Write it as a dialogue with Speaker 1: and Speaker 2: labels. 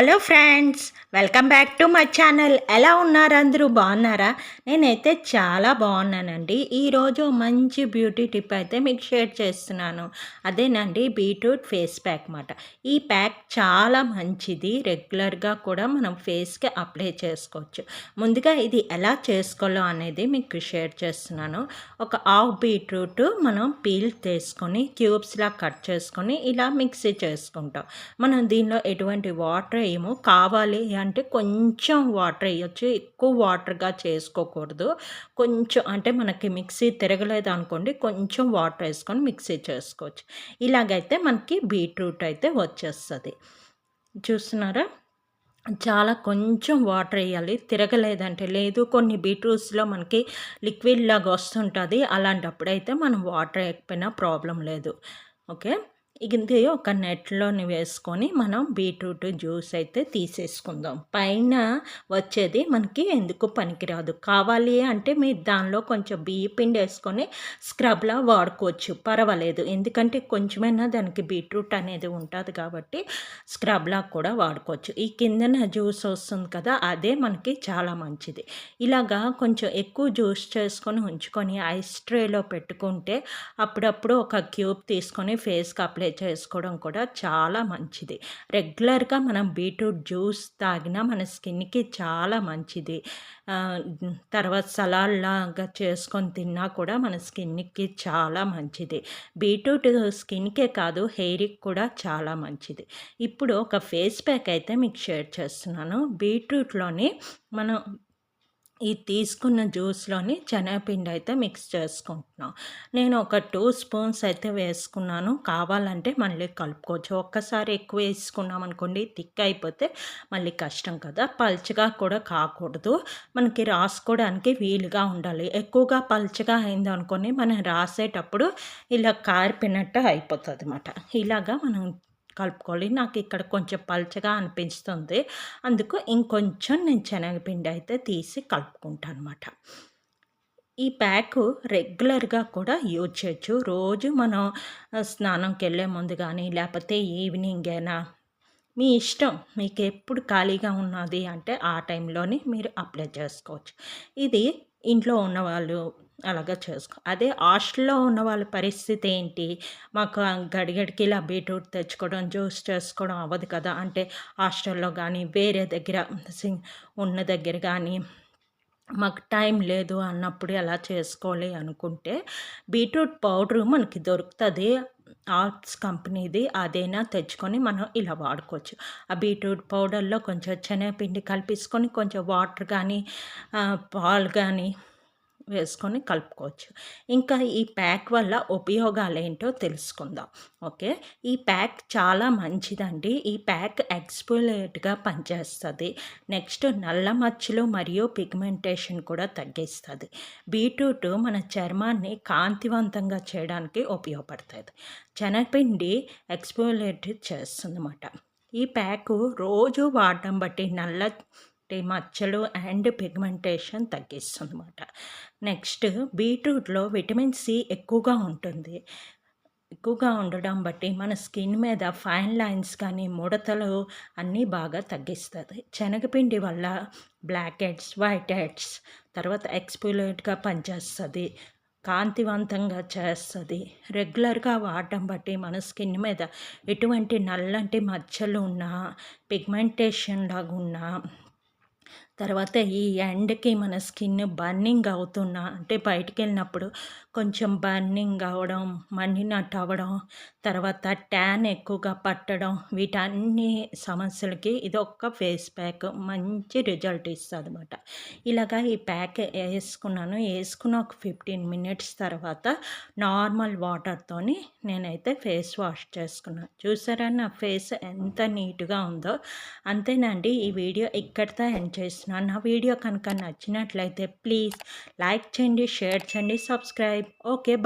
Speaker 1: Hello friends, welcome back to my channel. ఎలా ఉన్నారు? అందరూ బాగున్నారా? నేనైతే చాలా బాగున్నానండి. ఈరోజు మంచి బ్యూటీ టిప్ అయితే మీకు షేర్ చేస్తున్నాను. అదేనండి, బీట్రూట్ ఫేస్ ప్యాక్ మాట. ఈ ప్యాక్ చాలా మంచిది. రెగ్యులర్గా కూడా మనం ఫేస్కి అప్లై చేసుకోవచ్చు. ముందుగా ఇది ఎలా చేసుకోవాలో అనేది మీకు షేర్ చేస్తున్నాను. ఒక హాఫ్ బీట్రూట్ మనం పీల్ తీసుకొని క్యూబ్స్లా కట్ చేసుకొని ఇలా మిక్సీ చేసుకుంటాం. మనం దీనిలో ఎటువంటి వాటర్ వేయము. కావాలి అంటే కొంచెం వాటర్ వేయచ్చు, ఎక్కువ వాటర్గా చేసుకోకూడదు. కొంచెం అంటే మనకి మిక్సీ తిరగలేదు అనుకోండి, కొంచెం వాటర్ వేసుకొని మిక్సీ చేసుకోవచ్చు. ఇలాగైతే మనకి బీట్రూట్ అయితే వచ్చేస్తుంది. చూస్తున్నారా? చాలా కొంచెం వాటర్ వేయాలి. తిరగలేదంటే లేదు, కొన్ని బీట్రూట్స్లో మనకి లిక్విడ్ లాగా వస్తుంటుంది. అలాంటప్పుడైతే మనం వాటర్ వేయకపోయినా ప్రాబ్లం లేదు. ఓకే, ఇది ఒక నెట్లోని వేసుకొని మనం బీట్రూట్ జ్యూస్ అయితే తీసేసుకుందాం. పైన వచ్చేది మనకి ఎందుకు పనికిరాదు. కావాలి అంటే మీరు దానిలో కొంచెం బియ్య పిండి వేసుకొని స్క్రబ్లా వాడుకోవచ్చు, పర్వాలేదు. ఎందుకంటే కొంచెమైనా దానికి బీట్రూట్ అనేది ఉంటుంది కాబట్టి స్క్రబ్లా కూడా వాడుకోవచ్చు. ఈ కిందన జ్యూస్ వస్తుంది కదా, అదే మనకి చాలా మంచిది. ఇలాగా కొంచెం ఎక్కువ జ్యూస్ చేసుకొని ఉంచుకొని ఐస్ ట్రేలో పెట్టుకుంటే అప్పుడప్పుడు ఒక క్యూబ్ తీసుకొని ఫేస్కి అప్లై చేసుకోవడం కూడా చాలా మంచిది. రెగ్యులర్గా మనం బీట్రూట్ జ్యూస్ తాగినా మన స్కిన్కి చాలా మంచిది. తర్వాత సలాడ్ లాగా చేసుకొని తిన్నా కూడా మన స్కిన్కి చాలా మంచిది. బీట్రూట్ స్కిన్కే కాదు, హెయిర్కి కూడా చాలా మంచిది. ఇప్పుడు ఒక ఫేస్ ప్యాక్ అయితే మీకు షేర్ చేస్తున్నాను. బీట్రూట్లోని మనం ఈ తీసుకున్న జ్యూస్లోని శనగపిండి అయితే మిక్స్ చేసుకుంటున్నాం. నేను ఒక 2 స్పూన్స్ అయితే వేసుకున్నాను. కావాలంటే మళ్ళీ కలుపుకోవచ్చు. ఒక్కసారి ఎక్కువ వేసుకున్నాం అనుకోండి, థిక్ అయిపోతే మళ్ళీ కష్టం కదా. పల్చగా కూడా కాకూడదు, మనకి రాసుకోవడానికి వీలుగా ఉండాలి. ఎక్కువగా పల్చగా అయింది అనుకోని మనం రాసేటప్పుడు ఇలా కారిపోయినట్టు అయిపోతుంది అన్నమాట. ఇలాగా మనం కలుపుకోవాలి. నాకు ఇక్కడ కొంచెం పల్చగా అనిపిస్తుంది, అందుకు ఇంకొంచెం నేను శనగపిండి అయితే తీసి కలుపుకుంటాను అనమాట. ఈ ప్యాకు రెగ్యులర్గా కూడా యూజ్ చేయొచ్చు. రోజు మనం స్నానంకి వెళ్ళే ముందు కానీ లేకపోతే ఈవినింగ్ అయినా మీ ఇష్టం. మీకు ఎప్పుడు ఖాళీగా ఉన్నది అంటే ఆ టైంలోని మీరు అప్లై చేసుకోవచ్చు. ఇది ఇంట్లో ఉన్నవాళ్ళు అలాగా అదే హాస్టల్లో ఉన్న వాళ్ళ పరిస్థితి ఏంటి? మాకు గడిగడికి ఇలా బీట్రూట్ తెచ్చుకోవడం, జ్యూస్ చేసుకోవడం అవ్వదు కదా. అంటే హాస్టల్లో కానీ వేరే దగ్గర ఉన్న దగ్గర కానీ మాకు టైం లేదు అన్నప్పుడు ఎలా చేసుకోవాలి అనుకుంటే, బీట్రూట్ పౌడరు మనకి దొరుకుతుంది. ఆర్ట్స్ కంపెనీది అదైనా తెచ్చుకొని మనం ఇలా వాడుకోవచ్చు. ఆ బీట్రూట్ పౌడర్లో కొంచెం శనగపిండి కలిపేసుకొని కొంచెం వాటర్ కానీ పాలు కానీ వేసుకొని కలుపుకోవచ్చు. ఇంకా ఈ ప్యాక్ వల్ల ఉపయోగాలు ఏంటో తెలుసుకుందాం. ఓకే, ఈ ప్యాక్ చాలా మంచిదండి. ఈ ప్యాక్ ఎక్స్ఫోలియేట్గా పనిచేస్తుంది. నెక్స్ట్ నల్ల మచ్చలు మరియు పిగ్మెంటేషన్ కూడా తగ్గిస్తుంది. బీట్రూట్ మన చర్మాన్ని కాంతివంతంగా చేయడానికి ఉపయోగపడుతుంది. శనగపిండి ఎక్స్ఫోలియేట్ చేస్తుందన్నమాట. ఈ ప్యాకు రోజు వాడటం బట్టి నల్ల మచ్చలు అండ్ పిగ్మెంటేషన్ తగ్గిస్తుందన్నమాట. నెక్స్ట్ బీట్రూట్లో విటమిన్ సి ఎక్కువగా ఉంటుంది. ఎక్కువగా ఉండడం బట్టి మన స్కిన్ మీద ఫైన్ లైన్స్ కానీ ముడతలు అన్నీ బాగా తగ్గిస్తుంది. శనగపిండి వల్ల బ్లాక్ హెడ్స్, వైట్ హెడ్స్, తర్వాత ఎక్స్ఫోలియేట్గా పనిచేస్తుంది, కాంతివంతంగా చేస్తుంది. రెగ్యులర్గా వాడటం బట్టి మన స్కిన్ మీద ఎటువంటి నల్లంటి మచ్చలు ఉన్నా, పిగ్మెంటేషన్ లాగా ఉన్నా, తర్వాత ఈ ఎండకి మన స్కిన్ బర్నింగ్ అవుతున్నా అంటే బయటికి వెళ్ళినప్పుడు కొంచెం బర్నింగ్ అవ్వడం, మండినట్టు అవ్వడం, తర్వాత ట్యాన్ ఎక్కువగా పట్టడం, వీటన్ని సమస్యలకి ఇది ఒక ఫేస్ ప్యాక్ మంచి రిజల్ట్ ఇస్తుంది అనమాట. ఇలాగా ఈ ప్యాక్ వేసుకున్న ఒక 15 మినిట్స్ తర్వాత నార్మల్ వాటర్తోని నేనైతే ఫేస్ వాష్ చేసుకున్నాను. చూసారా నా ఫేస్ ఎంత నీట్గా ఉందో? అంతేనండి, ఈ వీడియో ఇక్కడితో ఎండ్ చేస్తున్నాను. నా వీడియో కనుక నచ్చినట్లయితే ప్లీజ్ లైక్ చేయండి, షేర్ చేయండి, సబ్స్క్రైబ్. Okay, bye.